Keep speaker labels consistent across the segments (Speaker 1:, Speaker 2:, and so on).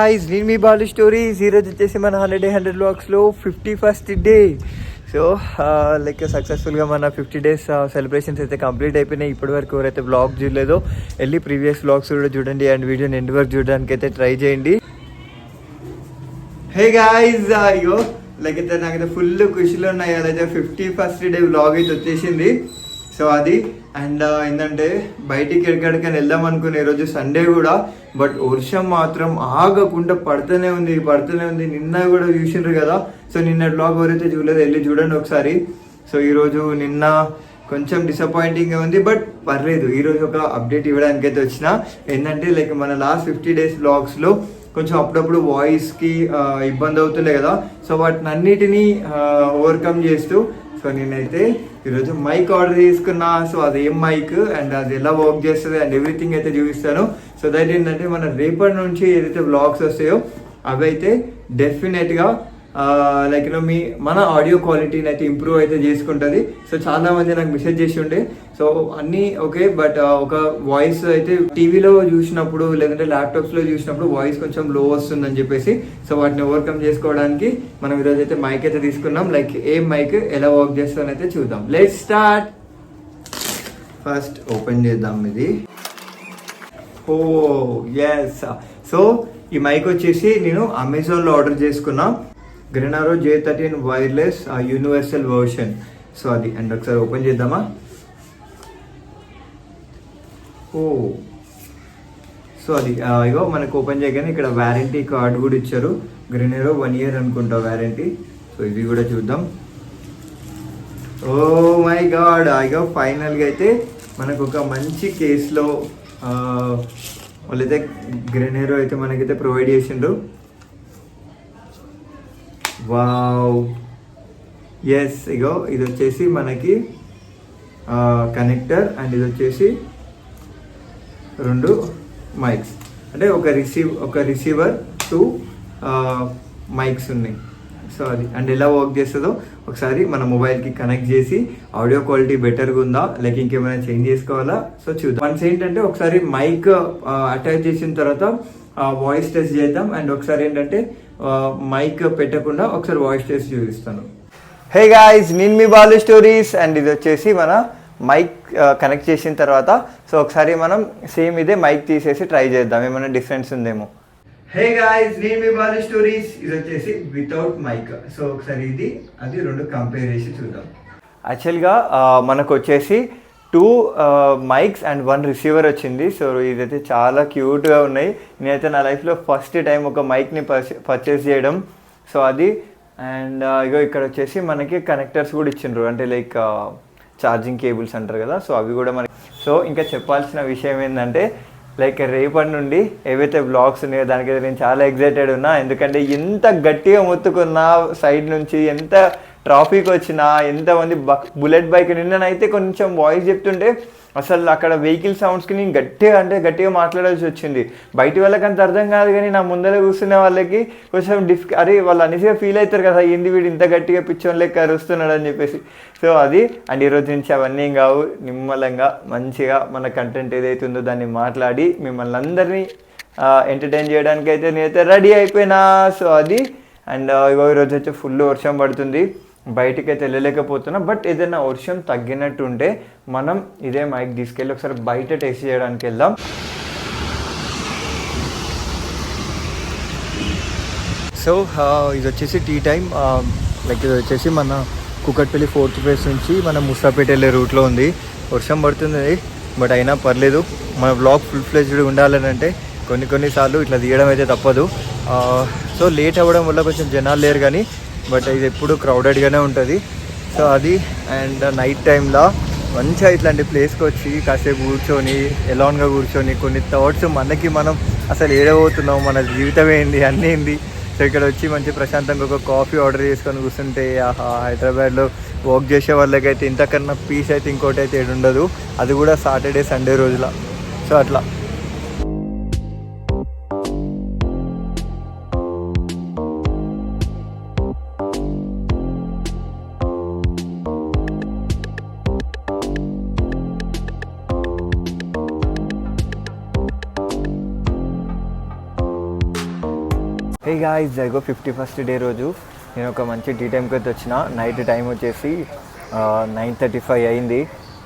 Speaker 1: guys, నేను మీ Balu stories. ఈరోజు వచ్చేసి మన 100 వ్లాగ్స్లో 51st డే. సో లైక్ సక్సెస్ఫుల్గా మన 50 days సెలబ్రేషన్స్ అయితే కంప్లీట్ అయిపోయినాయి. ఇప్పటి వరకు ఎవరైతే వ్లాగ్ చూడలేదో వెళ్ళి ప్రీవియస్ వ్లాగ్స్ కూడా చూడండి అండ్ వీడియోని ఎండ్ వరకు చూడడానికి అయితే ట్రై చేయండి. హే గాయ్స్, అయ్యో లైక్ అయితే నాకైతే ఫుల్ ఖుషిలో ఉన్నాయి. అదైతే 51st డే వ్లాగ్ అయితే వచ్చేసింది. సో అది అండ్ ఏంటంటే బయటికి ఎక్కడికైనా వెళ్దాం అనుకునే ఈరోజు సండే కూడా, బట్ వర్షం మాత్రం ఆగకుండా పడుతూనే ఉంది. నిన్న కూడా చూసిండ్రు కదా. సో నిన్న బ్లాగ్ ఎవరైతే చూడలేదు వెళ్ళి చూడండి ఒకసారి. సో ఈరోజు నిన్న కొంచెం డిసప్పాయింటింగ్గా ఉంది, బట్ పర్లేదు. ఈరోజు ఒక అప్డేట్ ఇవ్వడానికి అయితే వచ్చిన ఏంటంటే లైక్ మన లాస్ట్ 50 days బ్లాగ్స్లో కొంచెం అప్పుడప్పుడు వాయిస్కి ఇబ్బంది అవుతుండే కదా. సో వాటిని అన్నిటినీ ఓవర్కమ్ చేస్తూ సో నేనైతే ఈరోజు మైక్ ఆర్డర్ చేసుకున్నా. సో అది ఏం మైక్ అండ్ అది ఎలా వర్క్ చేస్తుంది అండ్ ఎవ్రీథింగ్ అయితే చూపిస్తాను. సో దట్ ఏంటంటే మన రేపటి నుంచి ఏదైతే వ్లాగ్స్ వస్తాయో అవి అయితే డెఫినెట్గా లైక్ మన ఆడియో క్వాలిటీని అయితే ఇంప్రూవ్ అయితే చేసుకుంటుంది. సో చాలా మంది నాకు మెసేజ్ చేసి ఉండే. సో అన్నీ ఓకే, బట్ ఒక వాయిస్ అయితే టీవీలో చూసినప్పుడు లేదంటే ల్యాప్టాప్స్లో చూసినప్పుడు వాయిస్ కొంచెం లో వస్తుందని చెప్పేసి సో వాటిని ఓవర్కమ్ చేసుకోవడానికి మనం ఈరోజు అయితే మైక్ అయితే తీసుకున్నాం. లైక్ ఏ మైక్ ఎలా వర్క్ చేస్తుందని అయితే చూద్దాం. Let's start. ఫస్ట్ ఓపెన్ చేద్దాం ఇది. ఓ ఎస్. సో ఈ మైక్ వచ్చేసి నేను అమెజాన్లో ఆర్డర్ చేసుకున్నా. గ్రెనారో J13 wireless universal version. So అది అండ్ ఒకసారి ఓపెన్ చేద్దామా. ఓ సో అది ఇగో మనకు ఓపెన్ చేయగానే ఇక్కడ వారంటీ కార్డ్ కూడా ఇచ్చారు. గ్రెనారో 1 year అనుకుంటా వారంటీ. సో ఇది కూడా చూద్దాం. ఓ మై గాడ్, ఇగో ఫైనల్గా అయితే మనకు ఒక మంచి కేసులో వాళ్ళైతే గ్రెనారో అయితే మనకైతే ప్రొవైడ్ చేసిండ్రు. Wow, yes. ఇగో ఇది వచ్చేసి మనకి కనెక్టర్ అండ్ ఇది వచ్చేసి 2 మైక్స్, అంటే ఒక రిసీవర్ 2 మైక్స్ ఉన్నాయి. సో అది అండ్ ఎలా వర్క్ చేస్తుందో ఒకసారి మన మొబైల్కి కనెక్ట్ చేసి ఆడియో క్వాలిటీ బెటర్గా ఉందా లేక ఇంకేమైనా చేంజ్ చేసుకోవాలా సో చూద్దాం. వన్స్ ఏంటంటే ఒకసారి మైక్ అటాచ్ చేసిన తర్వాత వాయిస్ టెస్ట్ చేద్దాం అండ్ ఒకసారి ఏంటంటే మైక్ పెట్టకుండా ఒకసారి వాయిస్ టెస్ట్ చూపిస్తాను. హే గాయ్స్, నేను మీ బాలు స్టోరీస్ అండ్ ఇది వచ్చేసి మన మైక్ కనెక్ట్ చేసిన తర్వాత సో ఒకసారి మనం సేమ్ ఇదే మైక్ తీసేసి ట్రై చేద్దాం, ఏమైనా డిఫరెన్స్ ఉందేమో. హే గాయ్స్, నేను మీ బాలు స్టోరీస్. ఇది వచ్చేసి వితౌట్ మైక్. సో ఒకసారి ఇది అది 2 కంపేర్ చేసి చూద్దాం. యాక్చువల్గా మనకు వచ్చేసి 2 మైక్స్ అండ్ 1 రిసీవర్ వచ్చింది. సో ఇదైతే చాలా క్యూట్గా ఉన్నాయి. నేనైతే నా లైఫ్లో ఫస్ట్ టైం ఒక మైక్ని పర్చేస్ చేయడం. సో అది అండ్ ఇగో ఇక్కడ వచ్చేసి మనకి కనెక్టర్స్ కూడా ఇచ్చిండ్రు, అంటే లైక్ ఛార్జింగ్ కేబుల్స్ అంటారు కదా. సో అవి కూడా మనకి. సో ఇంకా చెప్పాల్సిన విషయం ఏంటంటే లైక్ రేపటి నుండి ఏవైతే వ్లాగ్స్ ఉన్నాయో దానికైతే నేను చాలా ఎక్సైటెడ్ ఉన్నా. ఎందుకంటే ఎంత గట్టిగా మొత్తుకున్నా సైడ్ నుంచి, ఎంత ట్రాఫిక్ వచ్చినా, ఎంతమంది బుల్లెట్ బైక్ నిన్ననైతే కొంచెం వాయిస్ చెప్తుంటే అసలు అక్కడ వెహికల్ సౌండ్స్కి నేను గట్టిగా మాట్లాడాల్సి వచ్చింది. బయట వాళ్ళకి అంత అర్థం కాదు, కానీ నా ముందర కూర్చునే వాళ్ళకి కొంచెం అరే వాళ్ళు అనేసిగా ఫీల్ అవుతారు కదా, ఏంది వీడు ఇంత గట్టిగా పిచ్చోన్ లెక్క అరుస్తున్నాడు అని చెప్పేసి. సో అది అండ్ ఈరోజు నుంచి అవన్నీ కావు, నిమ్మలంగా మంచిగా మన కంటెంట్ ఏదైతే ఉందో దాన్ని మాట్లాడి మిమ్మల్ని అందరినీ ఎంటర్టైన్ చేయడానికి అయితే నేనైతే రెడీ అయిపోయినా. సో అది అండ్ ఈరోజు వచ్చి ఫుల్ వర్షం పడుతుంది, బయటికి అయితే వెళ్ళలేకపోతున్నా. బట్ ఏదైనా వర్షం తగ్గినట్టు ఉంటే మనం ఇదే మైక్ తీసుకెళ్ళి ఒకసారి బయట టెస్ట్ చేయడానికి వెళ్దాం. సో ఇది వచ్చేసి టీ టైం. లైక్ ఇది వచ్చేసి మన కుకట్పల్లి 4th phase నుంచి మనం ముసాపేట వెళ్ళే రూట్లో ఉంది. వర్షం పడుతుంది బట్ అయినా పర్లేదు, మన బ్లాగ్ ఫుల్ ఫ్లెజ్డ్ ఉండాలని అంటే కొన్నిసార్లు ఇట్లా తీయడం అయితే తప్పదు. సో లేట్ అవ్వడం వల్ల కొంచెం జనాలు లేరు, కానీ బట్ ఇది ఎప్పుడు క్రౌడెడ్గానే ఉంటుంది. సో అది అండ్ నైట్ టైంలో మంచిగా ఇట్లాంటి ప్లేస్కి వచ్చి కాసేపు కూర్చొని ఎలాన్గా కూర్చొని కొన్ని థాట్స్ మనం అసలు ఏడబోతున్నాం, మన జీవితం ఏంది, అన్నీ ఏంది. సో ఇక్కడ వచ్చి మంచి ప్రశాంతంగా ఒక కాఫీ ఆర్డర్ చేసుకొని కూర్చుంటే హైదరాబాద్లో వర్క్ చేసే వాళ్ళకైతే ఇంతకన్నా పీస్ అయితే ఇంకోటి అయితే ఏడుండదు, అది కూడా సాటర్డే సండే రోజుల. సో అట్లా హే గాయ్స్, ఇగో 51st డే రోజు నేను ఒక మంచి టీ టైంకి అయితే వచ్చిన. నైట్ టైం వచ్చేసి 9:35 అయింది.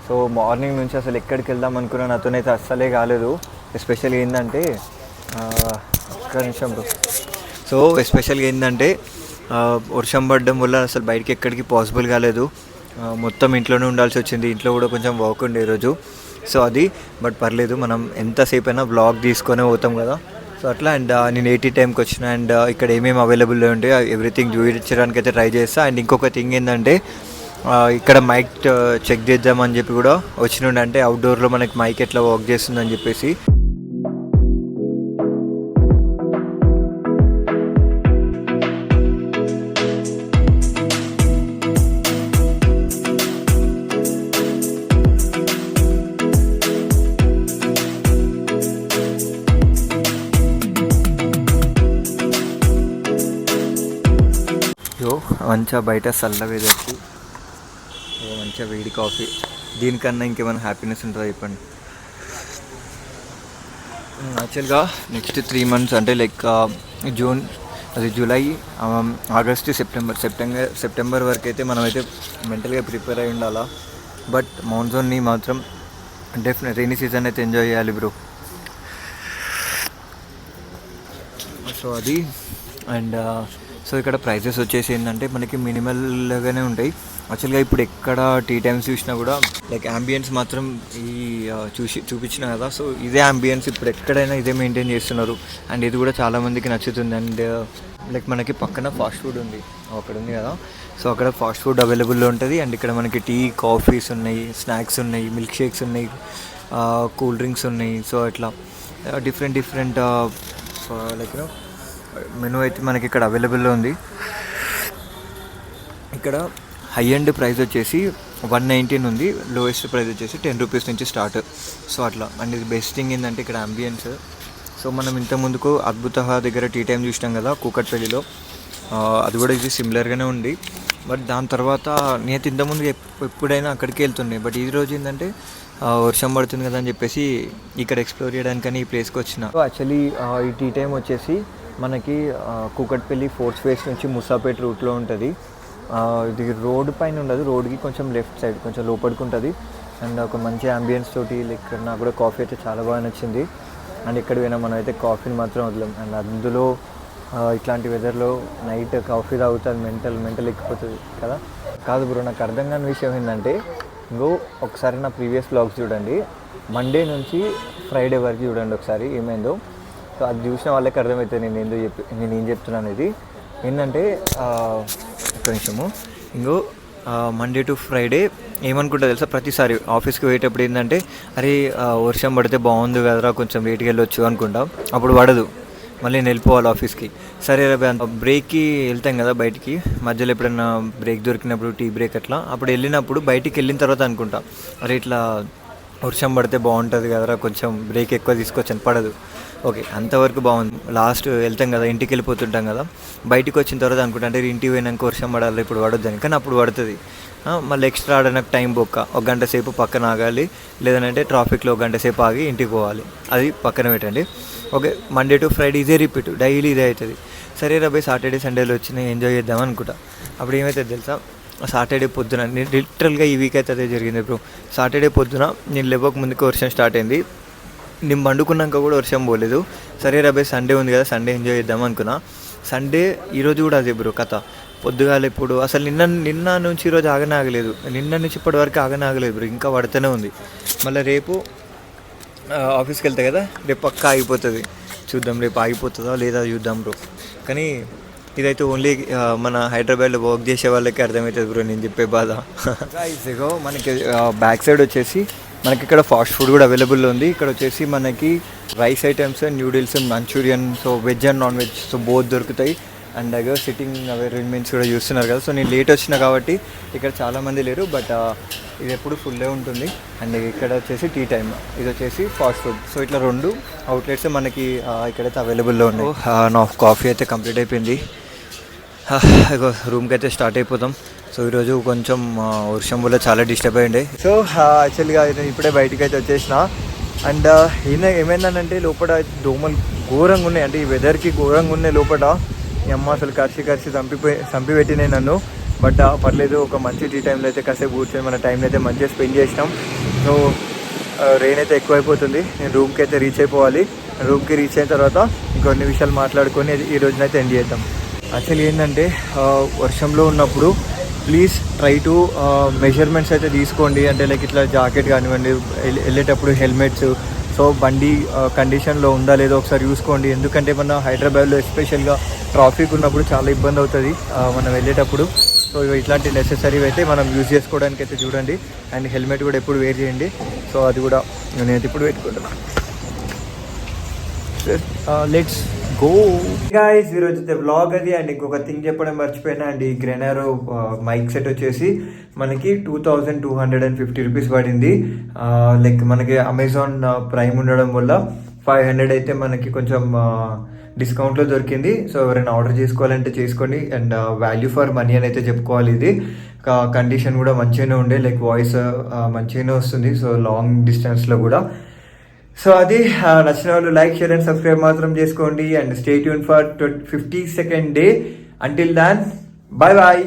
Speaker 1: సో మార్నింగ్ నుంచి అసలు ఎక్కడికి వెళ్దాం అనుకున్నా నాతోనైతే అస్సలే కాలేదు. ఎస్పెషల్గా ఏంటంటే ఒక్క నిమిషం బ్రో. సో ఎస్పెషల్గా ఏంటంటే వర్షం పడడం వల్ల అసలు బయటికి ఎక్కడికి పాసిబుల్ కాలేదు. మొత్తం ఇంట్లోనే ఉండాల్సి వచ్చింది. ఇంట్లో కూడా కొంచెం వర్క్ ఉండే ఈరోజు. సో అది బట్ పర్లేదు, మనం ఎంతసేపు అయినా వ్లాగ్ తీసుకొనే పోతాం కదా. సో అట్లా అండ్ నేను 80 టైంకి వచ్చిన అండ్ ఇక్కడ ఏమేమి అవైలబుల్లో ఉంటాయో ఎవ్రీథింగ్ చూపించడానికి అయితే ట్రై చేస్తాను. అండ్ ఇంకొక థింగ్ ఏంటంటే ఇక్కడ మైక్ చెక్ చేద్దామని చెప్పి కూడా వచ్చినుండే. అంటే అవుట్డోర్లో మనకి మైక్ ఎట్లా వర్క్ చేస్తుందని చెప్పేసి. మంచిగా బయట చల్ల వెదర్కి మంచిగా వేడి కాఫీ, దీనికన్నా ఇంకేమైనా హ్యాపీనెస్ ఉంటుందో చెప్పండి. యాక్చువల్గా నెక్స్ట్ 3 months అంటే లైక్ జూన్, అది జూలై, ఆగస్టు, సెప్టెంబర్ వరకు అయితే మనమైతే మెంటల్గా ప్రిపేర్ అయి ఉండాలా. బట్ మాన్సూన్ని మాత్రం డెఫినెట్ రైనీ సీజన్ అయితే ఎంజాయ్ చేయాలి బ్రో. సో అది అండ్ సో ఇక్కడ ప్రైజెస్ వచ్చేసి ఏంటంటే మనకి మినిమల్గానే ఉంటాయి. యాక్చువల్గా ఇప్పుడు ఎక్కడ టీ టైమ్స్ చూసినా కూడా లైక్ అంబియన్స్ మాత్రం ఈ చూపించిన కదా. సో ఇదే అంబియన్స్ ఇప్పుడు ఎక్కడైనా ఇదే మెయింటైన్ చేస్తున్నారు. అండ్ ఇది కూడా చాలామందికి నచ్చుతుంది. అండ్ లైక్ మనకి పక్కన ఫాస్ట్ ఫుడ్ ఉంది, అక్కడ ఉంది కదా. సో అక్కడ ఫాస్ట్ ఫుడ్ అవైలబుల్లో ఉంటుంది. అండ్ ఇక్కడ మనకి టీ, కాఫీస్ ఉన్నాయి, స్నాక్స్ ఉన్నాయి, మిల్క్ షేక్స్ ఉన్నాయి, కూల్ డ్రింక్స్ ఉన్నాయి. సో అట్లా డిఫరెంట్ లైక్ మెనూ అయితే మనకి ఇక్కడ అవైలబుల్లో ఉంది. ఇక్కడ హై ఎండ్ ప్రైస్ వచ్చేసి 119 ఉంది, లోయెస్ట్ ప్రైస్ వచ్చేసి 10 రూపీస్ నుంచి స్టార్ట్. సో అట్లా. అండ్ ఇది బెస్ట్ థింగ్ ఏంటంటే ఇక్కడ అంబియన్స్. సో మనం ఇంతకుముందుకు అద్భుత దగ్గర టీ టైం చూసినాం కదా కూకట్పల్లిలో, అది కూడా ఇది సిమిలర్గానే ఉంది. బట్ దాని తర్వాత నేను ఇంతకుముందు ఎప్పుడైనా అక్కడికి వెళ్తుండే. బట్ ఈ రోజు ఏంటంటే వర్షం పడుతుంది కదా అని చెప్పేసి ఇక్కడ ఎక్స్ప్లోర్ చేయడానికని ఈ ప్లేస్కి వచ్చిన. సో యాక్చువల్లీ ఈ టీ టైం వచ్చేసి మనకి కూకట్పల్లి 4th phase నుంచి ముసాపేట్ రూట్లో ఉంటుంది. ఇది రోడ్ పైన ఉండదు, రోడ్కి కొంచెం లెఫ్ట్ సైడ్ కొంచెం లోపలికి ఉంటుంది. అండ్ ఒక మంచి అంబియన్స్ తోటి లైక్ నాకు కూడా కాఫీ అయితే చాలా బాగా నచ్చింది. అండ్ ఇక్కడ పోయినా మనం అయితే కాఫీని మాత్రం వదలం. అండ్ అందులో ఇట్లాంటి వెదర్లో నైట్ కాఫీ తాగుతుంది, మెంటల్ ఎక్కిపోతుంది కదా. కాదు బ్రో, నాకు అర్థం కాని విషయం ఏంటంటే ఒకసారి నా ప్రీవియస్ వ్లాగ్స్ చూడండి, మండే నుంచి ఫ్రైడే వరకు చూడండి ఒకసారి ఏమైందో. సో అది చూసిన వాళ్ళకి అర్థమవుతుంది నేను ఏం చెప్తున్నాను. ఇది ఏంటంటే ఒక నిమిషము, మండే టు ఫ్రైడే ఏమనుకుంటా తెలుసా, ప్రతిసారి ఆఫీస్కి పోయేటప్పుడు ఏంటంటే అరే వర్షం పడితే బాగుంది కదరా, కొంచెం లేట్గా వెళ్ళొచ్చు అనుకుంటాం. అప్పుడు పడదు, మళ్ళీ నేను వెళ్ళిపోవాలి ఆఫీస్కి. సరే బ్రేక్కి వెళ్తాం కదా బయటికి, మధ్యలో ఎప్పుడైనా బ్రేక్ దొరికినప్పుడు టీ బ్రేక్ అట్లా, అప్పుడు వెళ్ళినప్పుడు బయటికి వెళ్ళిన తర్వాత అనుకుంటా అరే ఇట్లా వర్షం పడితే బాగుంటుంది కదరా, కొంచెం బ్రేక్ ఎక్కువ తీసుకొచ్చాను, పడదు. ఓకే, అంతవరకు బాగుంది. లాస్ట్ వెళ్తాం కదా, ఇంటికి వెళ్ళిపోతుంటాం కదా, బయటికి వచ్చిన తర్వాత అనుకుంటా అంటే ఇంటికి పోయినాక వర్షం పడాలి ఇప్పుడు పడొద్దని, కానీ అప్పుడు పడుతుంది. మళ్ళీ ఎక్స్ట్రా ఆడడానికి టైం బొక్క, 1 గంట సేపు పక్కన ఆగాలి, లేదంటే ట్రాఫిక్లో 1 గంట సేపు ఆగి ఇంటికి పోవాలి. అది పక్కన పెట్టండి. ఓకే, మండే టు ఫ్రైడే ఇదే రిపీట్, డైలీ ఇదే అవుతుంది. సరే రాబోయే సాటర్డే సండేలో వచ్చి నేను ఎంజాయ్ చేద్దాం అనుకుంటా. అప్పుడు ఏమవుతుంది తెలుసా, సాటర్డే పొద్దున నేను లిటరల్గా ఈ వీక్ అయితే అదే జరిగింది ఇప్పుడు. సాటర్డే పొద్దున నేను లేవక ముందుకు వర్షం స్టార్ట్ అయింది. నేను పండుకున్నాక కూడా వర్షం పోలేదు. సరే రాబోయే సండే ఉంది కదా, సండే ఎంజాయ్ చేద్దాం అనుకున్నా. సండే ఈరోజు కూడా అదే బ్రో కథ. పొద్దుగాల ఇప్పుడు అసలు నిన్న నుంచి ఈరోజు ఆగలేదు, నిన్న నుంచి ఇప్పటి వరకు ఆగలేదు బ్రో, ఇంకా పడుతూనే ఉంది. మళ్ళీ రేపు ఆఫీస్కి వెళ్తా కదా, రేపు పక్కా ఆగిపోతుంది. చూద్దాం రేపు ఆగిపోతుందా లేదా చూద్దాం బ్రో. కానీ ఇదైతే ఓన్లీ మన హైదరాబాద్లో వర్క్ చేసే వాళ్ళకి అర్థమవుతుంది బ్రో నేను చెప్పే బాధ. ఇదిగో మనకి బ్యాక్ సైడ్ వచ్చేసి మనకి ఇక్కడ ఫాస్ట్ ఫుడ్ కూడా అవైలబుల్ ఉంది. ఇక్కడ వచ్చేసి మనకి rice items, noodles, Manchurian, so veg and non veg so both దొరుకుతాయి. అండ్ అగో సిట్టింగ్ అరేంజ్మెంట్స్ కూడా చూస్తున్నారు కదా. సో నేను లేట్ వచ్చినా కాబట్టి ఇక్కడ చాలామంది లేరు, బట్ ఇది ఎప్పుడు ఫుల్లే ఉంటుంది. అండ్ ఇక్కడ వచ్చేసి టీ టైమ్, ఇది వచ్చేసి ఫాస్ట్ ఫుడ్. సో ఇట్లా 2 అవుట్లెట్స్ మనకి ఇక్కడైతే అవైలబుల్లో ఉన్నాయి. నా కాఫీ అయితే కంప్లీట్ అయిపోయింది. ఇగో రూమ్కి అయితే స్టార్ట్ అయిపోతాం. సో ఈరోజు కొంచెం వర్షం వల్ల చాలా డిస్టర్బ్ అయ్యిండే. సో యాక్చువల్గా ఇప్పుడే బయటికి అయితే వచ్చేసిన. అండ్ ఏమైందంటే లోపల దోమలు ఘోరంగా ఉన్నాయి, అంటే ఈ వెదర్కి ఘోరంగా ఉన్నాయి లోపల. ఈ అమ్మ అసలు కరిచి చంపిపెట్టినాయి నన్ను. బట్ పర్లేదు, ఒక మంచి టీ టైంలో అయితే కాసేపు కూర్చొని మన టైంలో అయితే మంచిగా స్పెండ్ చేసినాం. సో రెయిన్ అయితే ఎక్కువైపోతుంది, నేను రూమ్కి అయితే రీచ్ అయిపోవాలి. రూమ్కి రీచ్ అయిన తర్వాత ఇంకొన్ని విషయాలు మాట్లాడుకొని ఈ రోజునైతే ఎండ్ చేద్దాం. యాక్చువల్లీ ఏంటంటే వర్షంలో ఉన్నప్పుడు ప్లీజ్ ట్రై టు మెజర్మెంట్స్ అయితే తీసుకోండి. అంటే లైక్ ఇట్లా జాకెట్ కానివ్వండి, వెళ్ళేటప్పుడు హెల్మెట్స్, సో బండి కండిషన్లో ఉందా లేదో ఒకసారి చూసుకోండి. ఎందుకంటే మన హైదరాబాద్లో ఎస్పెషల్గా ట్రాఫిక్ ఉన్నప్పుడు చాలా ఇబ్బంది అవుతుంది మనం వెళ్ళేటప్పుడు. సో ఇట్లాంటి నెసెసరీవి అయితే మనం యూజ్ చేసుకోవడానికి అయితే చూడండి. అండ్ హెల్మెట్ కూడా ఎప్పుడు వేర్ చేయండి. సో అది కూడా నేనైతే ఇప్పుడు పెట్టుకుంటున్నాను. Let's go guys. ఈరోజు అయితే వ్లాగ్ అది. అండ్ ఇంకొక థింగ్ చెప్పడం మర్చిపోయినా అండి, ఈ గ్రెనారో మైక్ సెట్ వచ్చేసి మనకి 2250 రూపీస్ పడింది. లైక్ మనకి అమెజాన్ ప్రైమ్ ఉండడం వల్ల 500 అయితే మనకి కొంచెం డిస్కౌంట్లో దొరికింది. సో ఎవరైనా ఆర్డర్ చేసుకోవాలంటే చేసుకోండి. అండ్ వాల్యూ ఫర్ మనీ అని అయితే చెప్పుకోవాలి. ఇది కండిషన్ కూడా మంచిగానే ఉండే, లైక్ వాయిస్ మంచిగానే వస్తుంది, సో లాంగ్ డిస్టెన్స్లో కూడా. సో అది నచ్చిన వాళ్ళు లైక్, షేర్ అండ్ సబ్స్క్రైబ్ మాత్రం చేసుకోండి. And stay tune for 52nd day. Until then, bye bye.